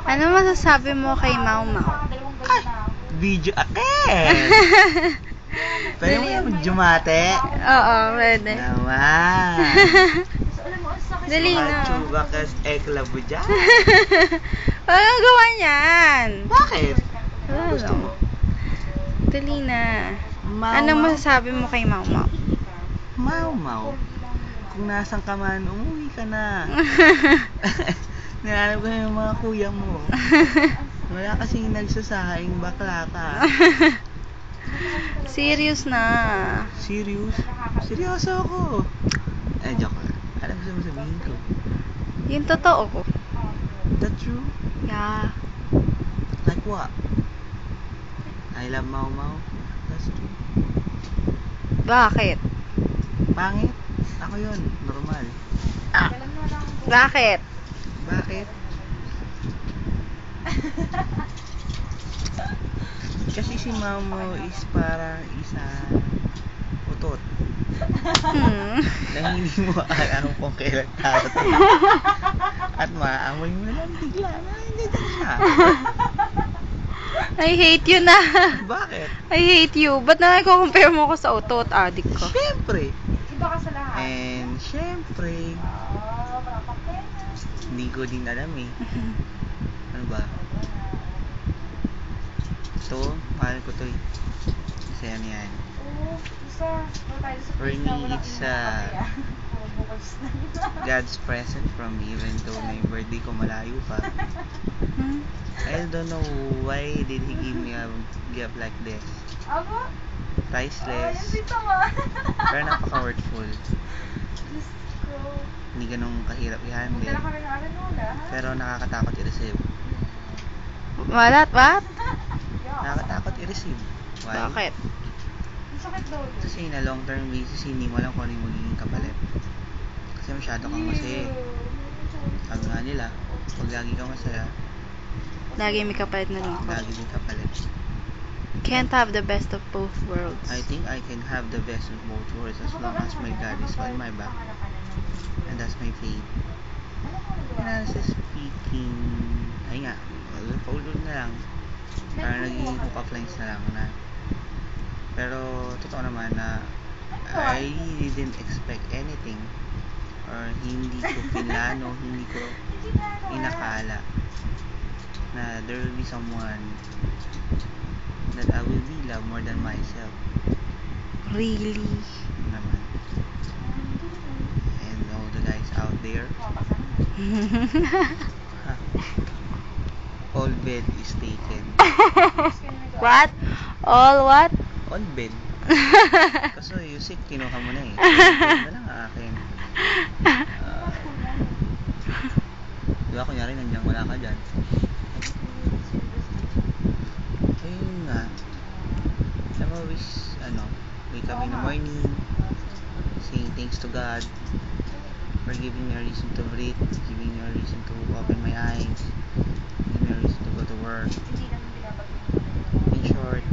Ano masasabi mo kay Mau Mau? Video pwede mo yung jumate? Oo, pwede. Naman. Dali na. Chuba kas eklabo dyan. Walang gawa niyan. Bakit? Wala Gusto mo? Dali na. Mau Ano Mau? masasabi mo kay Mau Mau? Mau Mau, kung nasan ka man, umuwi ka na. Nilalab ko na yung mga kuya mo. Wala kasing nagsasaing, bakla ka. Serious na. Serious? Seryoso ako. Joke lang. Alam mo sa sabihin ko. Yung totoo ko. That true? Yeah. Like what? I love Mau Mau. That's true. Bakit? Pangit? Ako yun. Normal. Bakit? Bakit? Kasi si Mau Mau is parang isang utot. Na hindi mo alam kung kailan tarating. At maaamoy mo lang bigla na hindi din siya. I hate you na. Bakit? I hate you. Ba't na compare mo ko sa utot, adik ko? Siyempre. Iba ka sa lahat. And siyempre, hindi ko din alam eh. Ano ba? Ito, mahal ko to eh. Kasi ano yan. For me, it's God's present from me, even though na yung birthday ko malayo pa. I don't know why did he give me a gift like this. Priceless. Pero napaka-worthful. Hindi ganun kahirap i-handle. Pero nakakatakot i-receive. What? Nakakatakot i-receive. Why? Bakit? Kasi na long term basis, hindi mo alam kung ano yung magiging kapalit. Kasi masyado kang masaya. Sabi nga nila, pag lagi kang masaya, Lagi may kapalit na lingkod. lagi din kapalit. Can't have the best of both worlds. I think I can have the best of both worlds as long as my God is on my back. And that's my faith. And honestly speaking, ay nga, paulit na lang. Parang naging hook-up lines na lang na. Pero, totoo naman na I really didn't expect anything. Or hindi ko pinlano, hindi ko inakala na there will be someone that I will be love more than myself. Really? Naman. And all the guys out there, all bed is taken. What? All what? All bed. Kaso yung sick, kinuha mo na eh. Bed na lang ang akin. Diba kunyari nandiyan, wala ka dyan. Ayun nga. I'm always, wake up in the morning, saying thanks to God for giving me a reason to breathe, giving me a reason to open my eyes, giving me a reason to go to work. In short,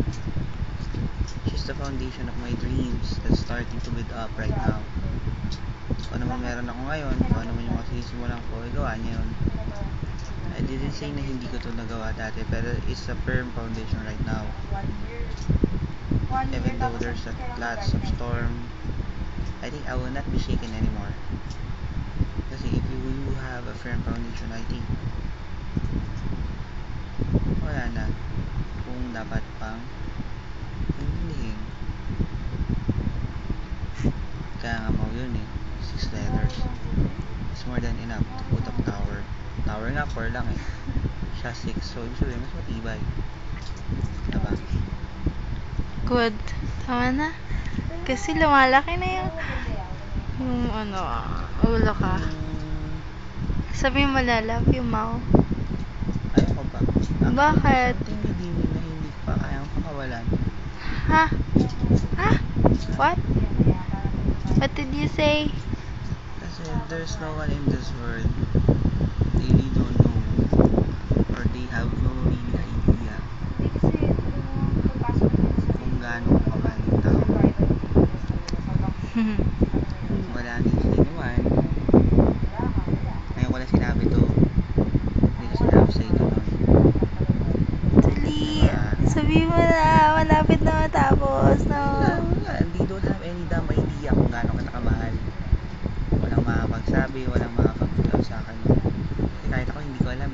she's the foundation of my dreams that's starting to build up right now. Kung ano man meron ako ngayon, kung ano man yung masisimulan ko, gawa niya yun. I didn't say na hindi ko ito nagawa dati, pero it's a firm foundation right now. Even though there's lots of storm, I think I will not be shaken anymore. Kasi if you have a firm foundation, I think wala na kung dapat pang hindihin. Kaya nga mo yun eh, 6 letters. It's more than enough to put up tower. Tower nga 4 lang eh, siya 6, so usually mas matibay. Diba? Good. Tama na. Kasi lumalaki na yung ulo ka. Sabi mo love you, Mau. Ayoko pa. Bakit? Hindi na hindi pa kayang pakawalan. Ha? Ha? What? What did you say? Kasi there's no one in this world they really don't know, or they have no really idea kung gaano kamahal yung tao. Wala din sila naman. Ngayon ko lang sinabi to, hindi ko sinabi sa ito noon. Sabi mo na, malapit na matapos, no? Wala, they don't have any damn idea kung gaano kita kamahal. Walang makapagsabi, walang makapag-feel out sa akin. Kasi kahit ako, hindi ko alam.